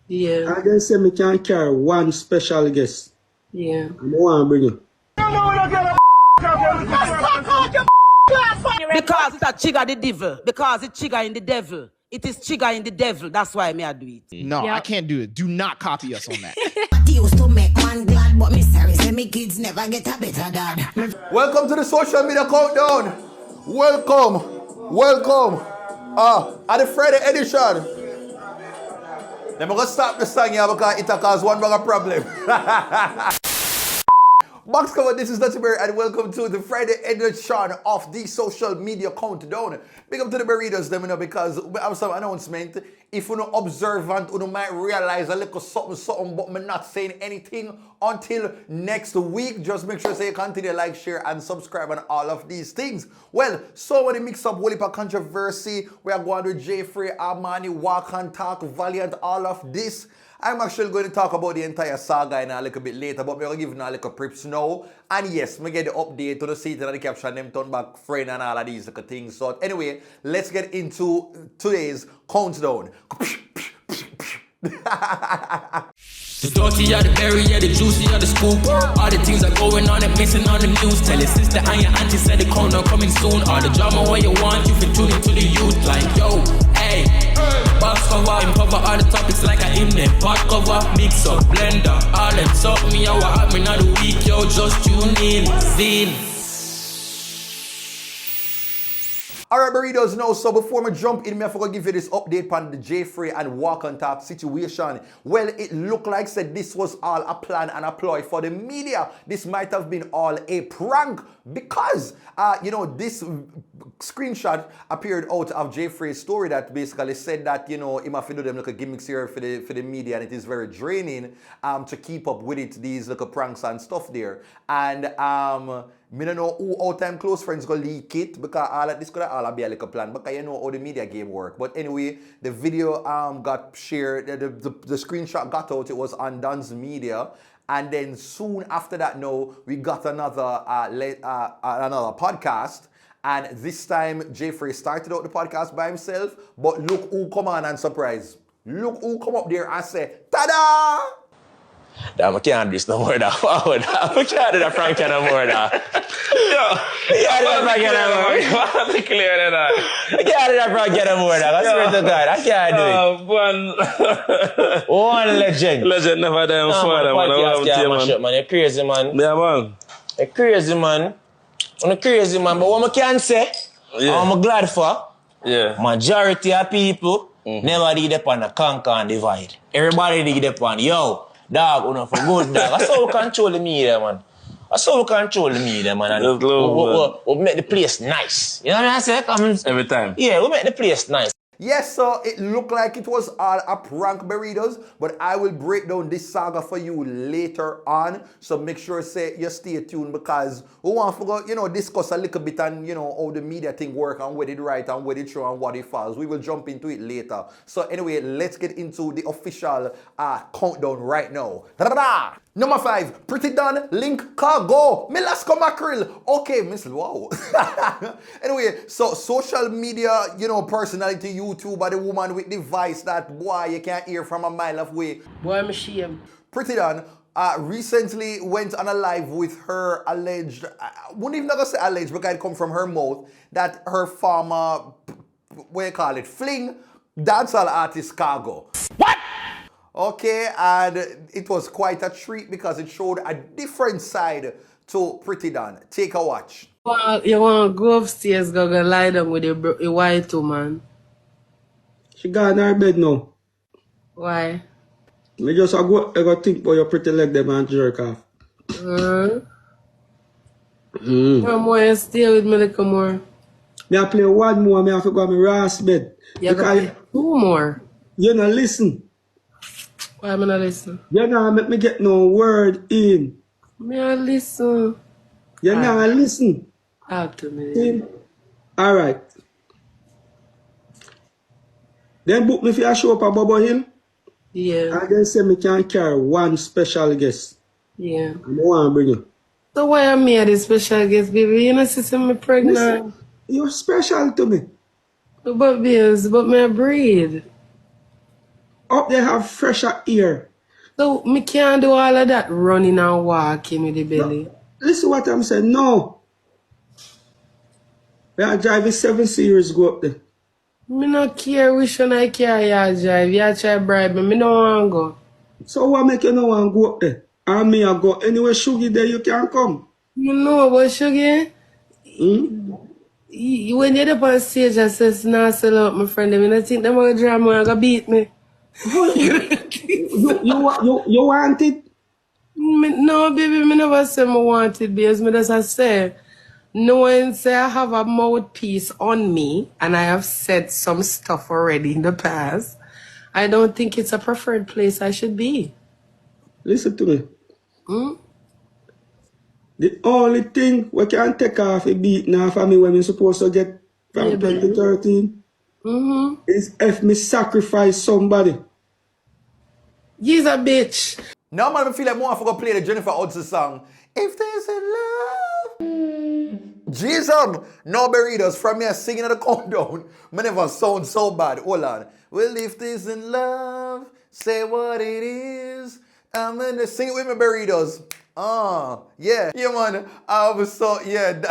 Yeah. And then say me can carry one special guest. Yeah. I want to bring you. Because it's a chigga the devil. Because it's chigga in the devil. It is chigga in the devil. That's why me I do it. No, I can't do it. Do not copy us on that. Used to make man glad, but me sorry, say me kids never get a better dad. Welcome to the social media countdown. Welcome. At the Friday edition. Then we're gonna stop the song here because it cause one bigger problem. Box cover, this is Dutty Berry and welcome to the Friday edition of the social media countdown. Big up to the burritos, them, you know, because we have some announcement. If you're not observant, you might realize a little something, but I'm not saying anything until next week. Just make sure you continue to like, share, and subscribe and all of these things. Well, so when they mix up whole heap of controversy, we are going with Jaii Frais, Armani, Walkon, Talk, Valiant, all of this. I'm actually going to talk about the entire saga in a little bit later, but we're going to give you a little preps now. And yes, we get the update to the seat and the caption, them turn back friend and all of these little things. So anyway, let's get into today's countdown. The dirty are the berry, yeah, the juicy are the scoop. All the things are going on and missing on the news. Tell your sister and your auntie said the corner coming soon. All the drama what you want, you can tune into the youth. Like, yo, hey, box cover, cover all the topics like a hymn. Pot cover, mix up, blender. All them talk me, how I me not a week, yo, just tune in, zine. Alright, burritos, now, so before we jump in, I forgot to give you this update on the Jaii Frais and Walkon Talk situation. Well, it looked like said this was all a plan and a ploy for the media. This might have been all a prank because, this screenshot appeared out of Jaii Frais' story that basically said that, him have to do them like gimmicks here for the media, and it is very draining to keep up with it, these little pranks and stuff there. And me don't know who all-time close friends go leak it because all of this could all be a little plan because you know how the media game work. But anyway, the video got shared, the screenshot got out, it was on Don's Media. And then soon after that, we got another podcast. And this time, Jaii Frais started out the podcast by himself. But look who come on and surprise. Look who come up there and say, ta-da! I can't do this no more. I can't do that Frank no more. I can't do that Frank no more. I can't do that Frank no more. I swear to God, I can't do it. One legend. Legend never die on father, man. Man, you're crazy, man. Yeah, man. You're crazy, man. I'm crazy, man. But what I can say, I'm glad for, majority of people never did it on the conquer and divide. Everybody did it on, yo. Dog, for good, dog. That's how we control the media, man. That's how we control the media, man. And we make the place nice. You know what I'm saying? Every time. Yeah, we make the place nice. Yes, so it looked like it was all a prank, burritos, but I will break down this saga for you later on. So make sure you stay tuned because we want to discuss a little bit on, how the media thing work and what it right and what it true and what it falls. We will jump into it later. So anyway, let's get into the official countdown right now. Ta-da! Number 5, Pretty Done, Link, Cargo, Milasco Mackerel. Okay, Miss, wow. Anyway, so social media, personality, YouTuber, the woman with the voice that, boy, you can't hear from a mile away. Boy, I'm ashamed. Pretty Done recently went on a live with her alleged, I wouldn't even say alleged because it come from her mouth, that her former, fling, dancehall artist Cargo. What? Okay, and it was quite a treat because it showed a different side to Pretty Done. Take a watch. You want to go upstairs, go lie down with your white woman? She got in her bed now. Why? Me just I go think about your pretty leg them and jerk off. One more, you stay with me little more. Me I play one more, me have to go on my Ross bed. You got play 2 more. You not listen. Why am I not listening? You not make me get no word in. Me I listen. You not listen. Talk to me. Alright. Then book me for a show up at Bobo Hill. Yeah. And then say me can carry one special guest. Yeah. I want to bring you. So why am I the special guest, baby? You know, see me pregnant. Listen, you're special to me. But bills, but my breed. Up there have fresher air. So, me can't do all of that running and walking with the belly. No, listen what I'm saying. No. We are driving 7 Series go up there. Me no care which one I carry you drive. You try bribe me. Me no want to go. So what make you no want to go up there? And me I go anywhere Sugar there you can come. You know about Sugar? When you're up on stage and says, nah, sell out my friend, I think they're going to drive me and go beat me. you want it? No, baby, me never say I want it because me just say, no one say I have a mouthpiece on me and I have said some stuff already in the past. I don't think it's a preferred place I should be. Listen to me. The only thing we can take off a beat now for me when we're supposed to get from 2013 is if me sacrifice somebody. He's a bitch. Now, man, I feel like more I forgot to play the Jennifer Hudson song. If there's a love. Jesus, no burritos from me singing at the countdown. Me never sound so bad. Hold on. Well, if there's in love, say what it is. I'm gonna sing it with my burritos. Yeah, man. I was so, yeah.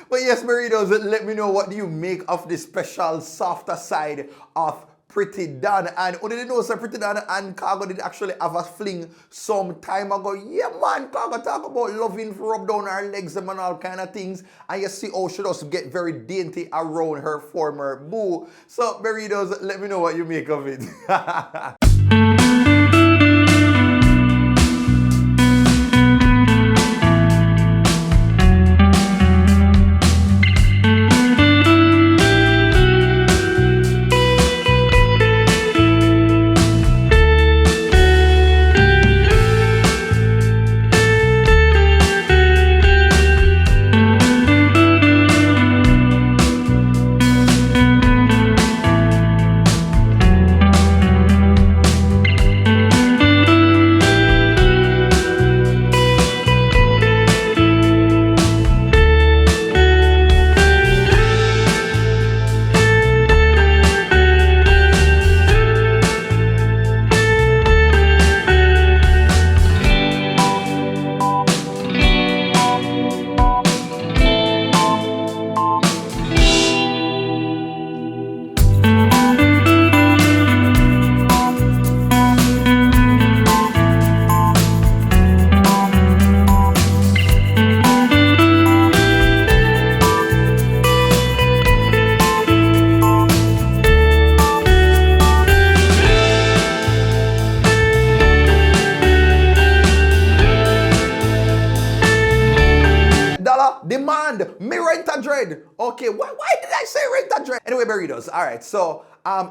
But yes, burritos, let me know what do you make of the special softer side of Pretty Dan. And who didn't know so Pretty Dan and Cargo did actually have a fling some time ago. Yeah, man, Cargo talk about loving for rub down her legs and all kind of things. And you see how she does get very dainty around her former boo. So, burritos, let me know what you make of it. Demand me rent a dread. Okay, why did I say rent a dread? Anyway, burritos. All right, so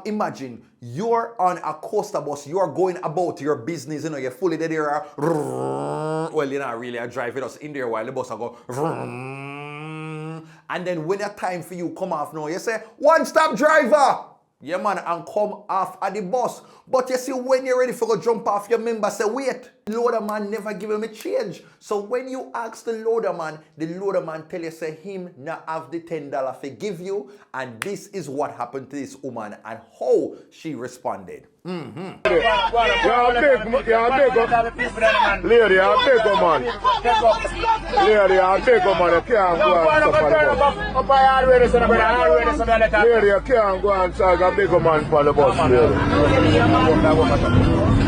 imagine you're on a coaster bus. You're going about your business. You know, you're fully there. Well, you're not really a drive. You're just in there while the bus go. And then when it's time for you come off now, you say, one-stop driver. Yeah, man, and come off at the bus. But you see, when you're ready for go jump off, your member say, wait. Loader man never give him a change. So when you ask the loader man tell you, say, him not have the $10 to give you. And this is what happened to this woman and how she responded. Lady, I'll take her, man. Lady, I'll take her, man. You can't go and suffer the bus. Lady, you can't go and charge a bigger man for the bus, lady.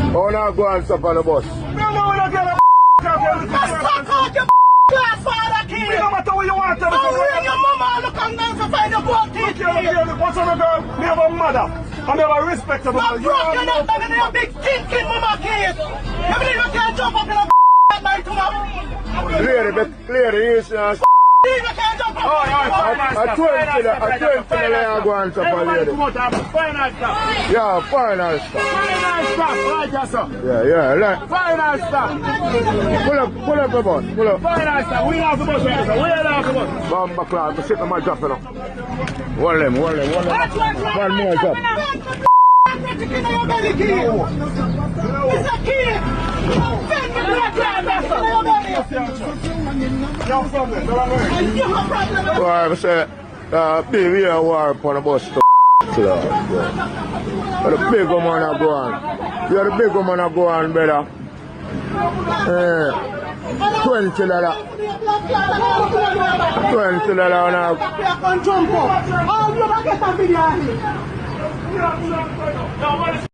Oh, now go and suffer the bus. Class father kid. No matter what you want to do. Oh, your mama look on down to find a boat kid. What's on the girl? Me have a mother. I never respect her. I'm broken up and a big thinking mama kid. You believe you can't jump up in a at night tomorrow? Lady, is You can't jump up. I told you to go and suffer, lady. Final stop. Yeah, final stop. Final stop. Right, yes, sir. Yeah, right. Final stop. Pull up the bus. Pull up. Final stop. We have the bus, right, sir. We have the bus. Bomba class, to sit on my job, you know. Hold them. One more job. It's a kid. Well, I say, baby, you war upon the bus. class, yeah. But the big man are go on. Yeah, the big man are go on, brother. $20. $20 now.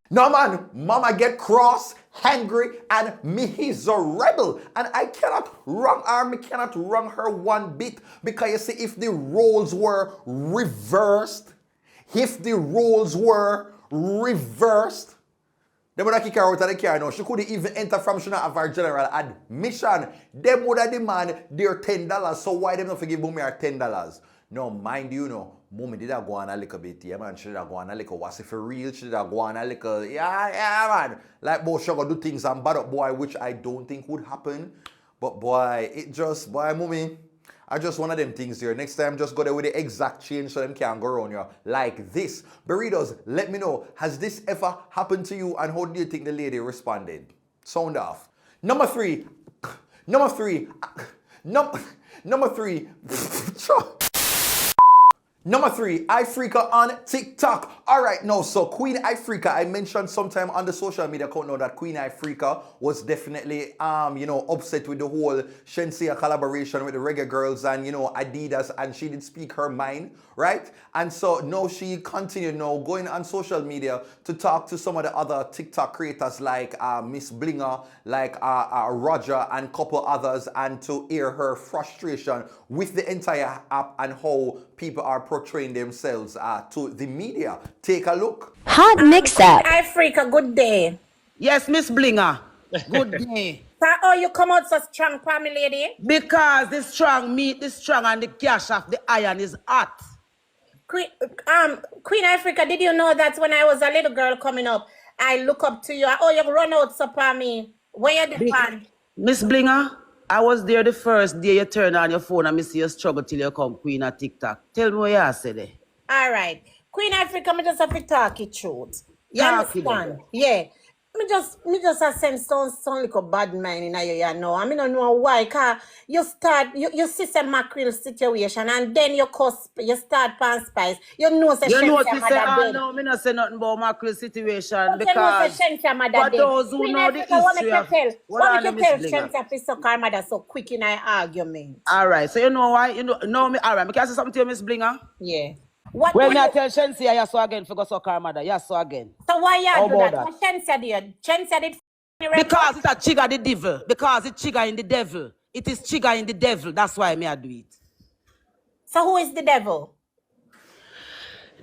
No man, mama get cross, hungry, and me is a rebel. And I cannot wrong her, me cannot wrong her one bit. Because you see, if the roles were reversed, they would have kicked her out of the car now. She couldn't even enter from she not have her general admission. Them would have demand their $10. So why them not forgive me her $10? No, mind you, no. Mommy did have go on a little bit, yeah, man. She did have go on a little, what's it for real? She did have go on a little, yeah, man. Like, boy, she gonna do things and bad up, boy, which I don't think would happen. But, boy, mommy, I just one of them things here. Next time, just go there with the exact change so them can't go around you like this. Burritos, let me know, has this ever happened to you and how do you think the lady responded? Sound off. Number three. Number three, Africa on TikTok. All right, now, so Queen Africa, I mentioned sometime on the social media account now that Queen Africa was definitely, upset with the whole Shenseea collaboration with the reggae girls and, Adidas, and she did speak her mind, right? And so now she continued going on social media to talk to some of the other TikTok creators like Miss Blinger, like Roger and a couple others, and to air her frustration with the entire app and how people are portraying themselves to the media. Take a look. Hot mix up. Africa, good day. Yes, Miss Blinger. Good day. How you come out so strong, family lady? Because the strong meat, the strong, and the cash of the iron is hot. Queen Africa, did you know that when I was a little girl coming up, I look up to you? Oh, you run out so for me. Where you depend? Miss Blinger, I was there the first day you turn on your phone and me see you struggle till you come Queen at TikTok. Tell me what you say there. All right. Queen Africa, me just have to talk it truth. You understand? Yeah. Me just send some little bad mind in you know. I mean, I don't know why. Cause you see some mackerel situation and then you start pan spice. You know say no, me not say nothing about mackerel situation because for those who know the history of what you tell Shenseea to suck her mother so quick in our argument. All right, so you know why? Know me. All right, me can say something to you, Miss Blinger? Yeah. When I tell Shenseea, you saw again for go suck her mother. You saw again. So why you do that? What Shenseea did? Shenseea did. Because it's a chigga the devil. Because it's chigga in the devil. It is chigga in the devil. That's why me I do it. So who is the devil?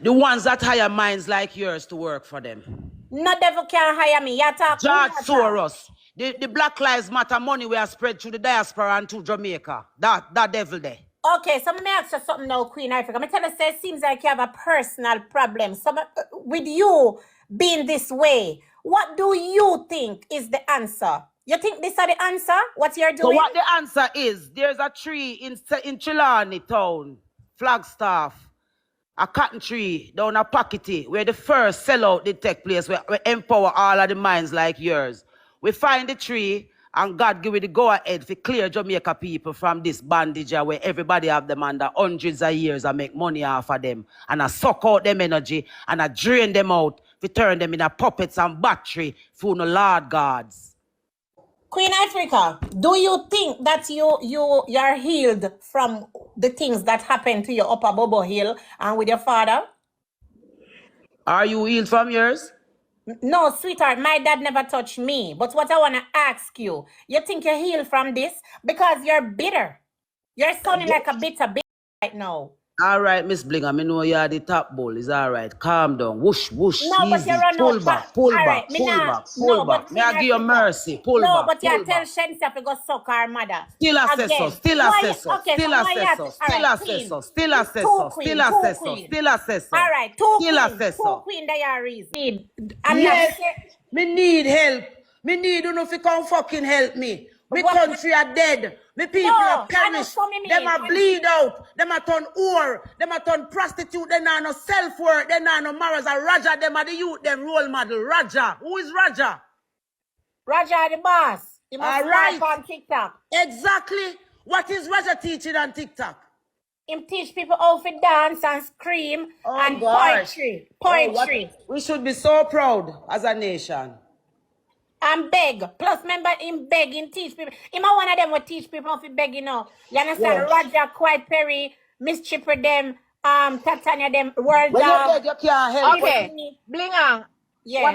The ones that hire minds like yours to work for them. No devil can hire me. You talk George Soros. The Black Lives Matter money we are spread through the diaspora and to Jamaica. That devil there. Okay, so let me ask you something now, Queen Africa. I'm tell you, say it seems like you have a personal problem. So with you being this way, what do you think is the answer? You think this is the answer? What you're doing? So what the answer is, there's a tree in Chilani town, Flagstaff, a cotton tree down a Packety, where the first sellout did take place, where we empower all of the minds like yours. We find the tree, and God give it the go-ahead to clear Jamaica people from this bandage where everybody have them under hundreds of years and make money off of them. And I suck out them energy and I drain them out to turn them into puppets and battery for no Lord gods. Queen Africa, do you think that you're healed from the things that happened to your upper Bobo Hill and with your father? Are you healed from yours? No, sweetheart, my dad never touched me. But what I want to ask you, you think you're healed from this? Because you're bitter. You're sounding like a bitter bitch right now. All right, Miss Blinger, I know you're the top bull. It's all right. Calm down. Whoosh, whoosh. No, easy. But you're running pull back. Pull back. May I give you mercy? Pull back. No, but you tell Shenseea to go suck our mother. Still assessor. Still assessor. Still assessor. Still assessor. Still assessor. Still assessor. Still assessor. All right, two queen diaries. Yes, me need help. Me need you know if you come fucking help me. My country are dead. My people are perished. Them are bleed out. Them are turn whore. Them are turn prostitute. Them are no self-work. Them are no morals. And Raja, them are the youth, them role model. Raja. Who is Raja? Raja the boss. He must right on TikTok. Exactly. What is Raja teaching on TikTok? him teach people how to dance and scream and poetry. Poetry. We should be so proud as a nation. And beg. Plus, remember him begging, teach people. Him one of them will teach people how to beg, you know. You understand? Yeah. Roger, Quiet Perry, Miss Chipper, them, Tatiana, them, World When you beg, you can't help. Okay, Blinger. Yeah. What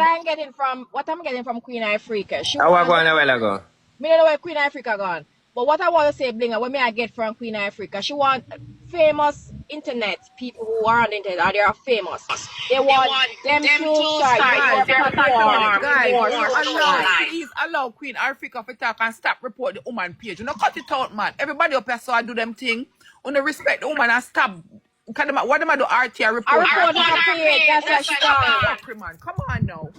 I'm getting from Queen Africa. How I going a while ago? Me don't know where Queen Africa gone. But what I want to say, Blinger, what me I get from Queen Africa, she want famous internet people who are on the internet, they are famous. They want them to start their platform. Guys, please allow Queen Africa to talk and stop report the woman page. You know, cut it out, man. Everybody up here so I do them thing. You know, respect the woman and stop. What am I do RT report? I report her page, that's what she done. Man, come on now.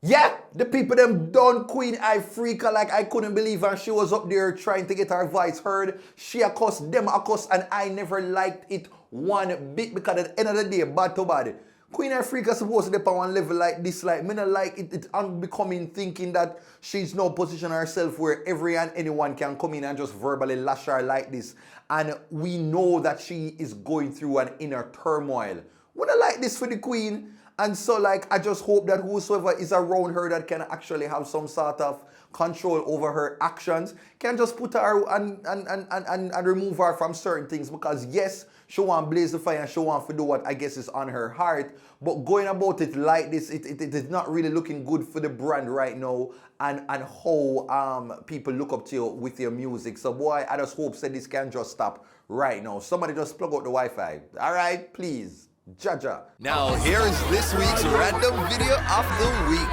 Yeah, the people them done Queen Africa like I couldn't believe her. She was up there trying to get her voice heard. She accosted them, and I never liked it one bit because at the end of the day, bad to bad. Queen Africa supposed to be on one level like this. Like, me not like it. It's unbecoming thinking that she's now position herself where every and anyone can come in and just verbally lash her like this. And we know that she is going through an inner turmoil. We don't like this for the Queen. And so, like, I just hope that whosoever is around her that can actually have some sort of control over her actions can just put her and remove her from certain things. Because, yes, she want to blaze the fire and she want to do what I guess is on her heart. But going about it like this, it is not really looking good for the brand right now and how people look up to you with your music. So, boy, I just hope that this can just stop right now. Somebody just plug out the Wi-Fi. All right, please. Jaja. Now here's this week's random video of the week.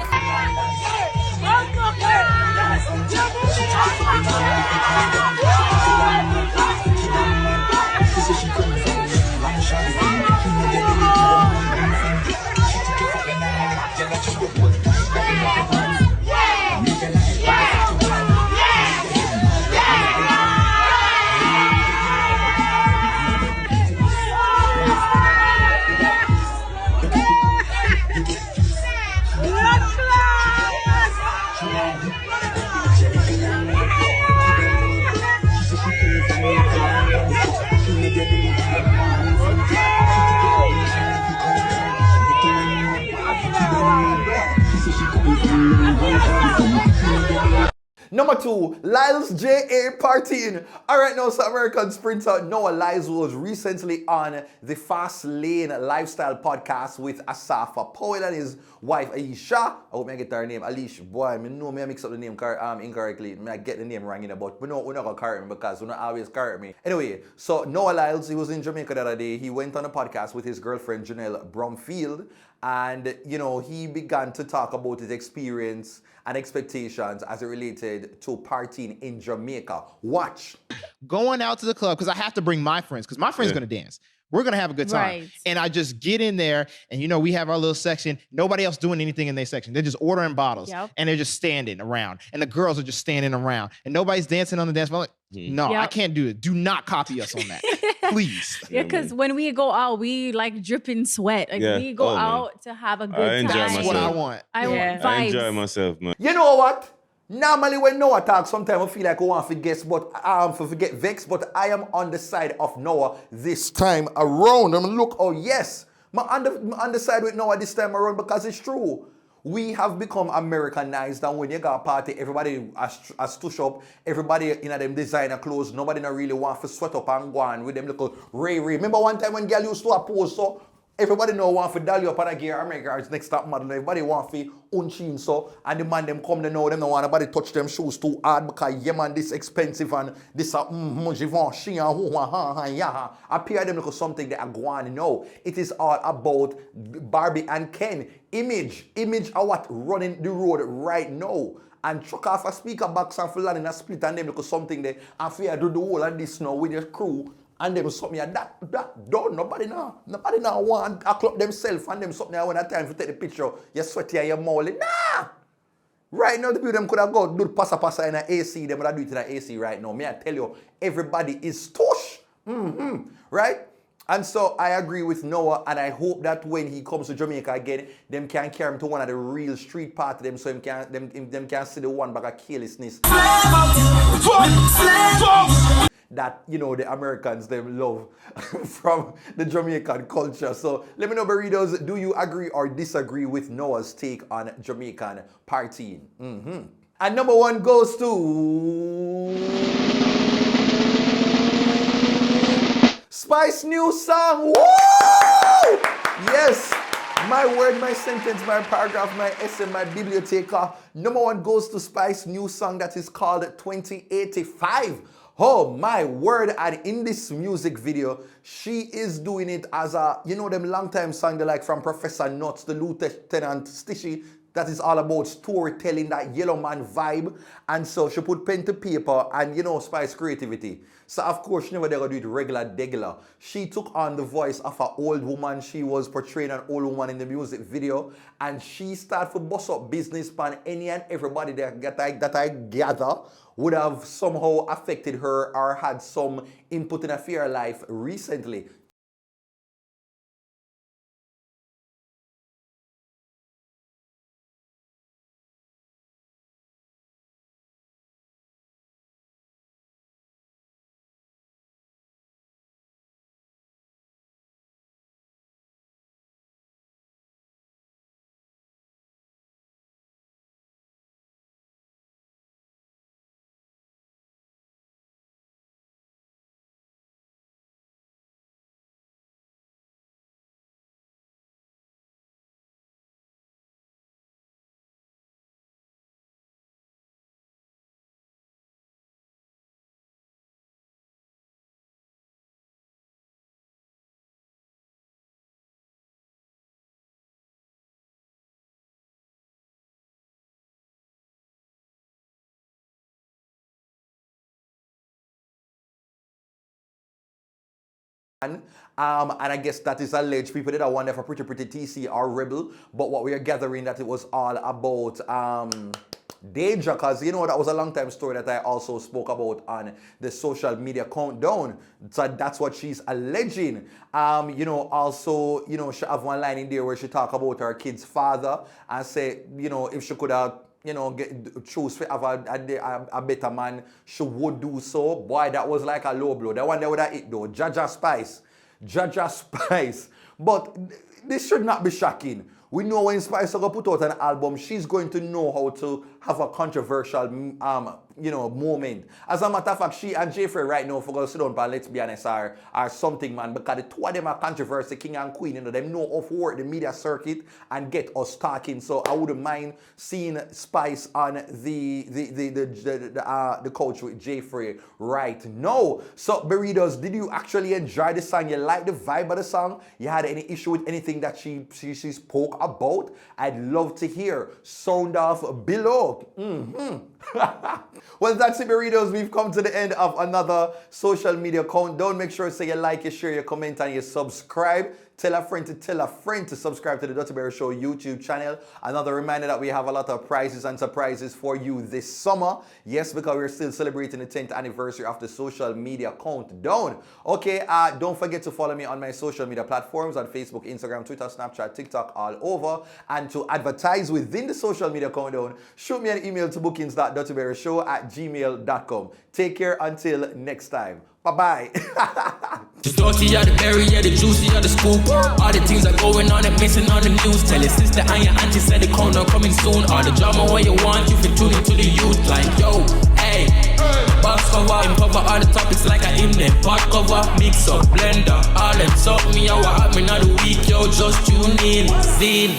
Number 2, Lyles J.A. partying. Alright, now, so American sprinter Noah Lyles was recently on the Fast Lane Lifestyle podcast with Asafa Powell and his wife Aisha. I hope I get her name. Alicia, boy, I know me I mix up the name incorrectly. I get the name wrong in about, but we're not going to correct me because we're not always correct me. Anyway, so Noah Lyles, he was in Jamaica the other day. He went on a podcast with his girlfriend Janelle Bromfield. And, you know, he began to talk about his experience and expectations as it related to partying in Jamaica. Watch. Going out to the club, because I have to bring my friends, because my friend's going to dance. We're going to have a good time. Right. And I just get in there and, you know, we have our little section. Nobody else doing anything in their section. They're just ordering bottles. Yep. And they're just standing around. And the girls are just standing around. And nobody's dancing on the dance floor. Like, no, I can't do it. Do not copy us on that. Please. Yeah, because when we go out, we like dripping sweat. Like we go out to have a good time. That's what I want. I want vibes. I enjoy myself, man. You know what? Normally when Noah talks, sometimes I feel like I want to guess, but forget vex, but I am on the side of Noah this time around. I'm look, oh yes, I'm on the side with Noah this time around because it's true. We have become Americanized, and when you got a party, everybody has tush up, everybody in them designer clothes, nobody not really want to sweat up and go on with them little ray. Remember one time when girl used to pose so? Everybody know want for dolly up on a gear America next top model. Everybody want for unchin so and the man them come to know them don't want nobody touch them shoes too hard because yeah man this expensive and this Givenchy and I pair them because something that I go on know. It is all about Barbie and Ken. Image are what running the road right now. And chuck off a speaker box and for land in a split and them because something there and fear do the whole of this now with your crew. And them something that done. Nobody now want a club themselves and them something when I time to take the picture. You sweaty and you molly. Nah! Right now the people them could have got do passa in an AC. Them would have do it in an AC right now. May I tell you, everybody is tush. Right? And so I agree with Noah and I hope that when he comes to Jamaica again, them can carry him to one of the real street party them so them can see the one bag of carelessness. that, you know, the Americans, they love from the Jamaican culture. So let me know, burritos, do you agree or disagree with Noah's take on Jamaican partying? And number 1 goes to Spice new song. Woo! Yes. My word, my sentence, my paragraph, my essay, my biblioteca. Number 1 goes to Spice new song that is called 2085. Oh my word. And in this music video, she is doing it as a, you know, them long time song they like from Professor Nuts, the Lieutenant Stitchy. That is all about storytelling, that yellow man vibe. And so she put pen to paper and, you know, Spice creativity. So of course she never did do it regular. She took on the voice of an old woman. She was portraying an old woman in the music video. And she started to bust up business pan any and everybody that I gather would have somehow affected her or had some input in her life recently. And I guess that is alleged. People did a wonder for Pretty TC or Rebel, but what we are gathering that it was all about danger, because you know that was a long time story that I also spoke about on the social media countdown. So that's what she's alleging. You know, also, you know, she have one line in there where she talk about her kid's father and say, you know, if she could have, you know, choose to have a better man, she would do so. Boy, that was like a low blow. That one there would have hit though. Jaja Spice. But this should not be shocking. We know when Spice will put out an album, she's going to know how to have a controversial, you know, moment. As a matter of fact, she and Jaii Frais right now, for going to sit down, but let's be honest, are something, man, because the two of them are controversy, king and queen, you know, them know of work the media circuit and get us talking. So I wouldn't mind seeing Spice on the couch with Jaii Frais right now. So, burritos, did you actually enjoy the song? You like the vibe of the song? You had any issue with anything that she spoke about? I'd love to hear. Sound off below. Well, that's it, burritos. We've come to the end of another social media countdown. Make sure to say you like, you share, you comment, and you subscribe. Tell a friend to subscribe to the Dutty Berry Show YouTube channel. Another reminder that we have a lot of prizes and surprises for you this summer. Yes, because we're still celebrating the 10th anniversary of the social media countdown. Okay, don't forget to follow me on my social media platforms on Facebook, Instagram, Twitter, Snapchat, TikTok, all over. And to advertise within the social media countdown, shoot me an email to bookings.duttyberryshow@gmail.com. Take care until next time. Bye-bye. The dirty of the berry, yeah, the juicy of the scoop. All the things that going on and missing on the news. Tell your sister and your auntie said the countdown coming soon. All the drama what you want, you can tune into the youth. Like, yo, hey, box cover, uncover all the topics like I in them. Pot cover, mix up, blender, all them. Suck me out, what happened on the week, yo, just tune in, zine.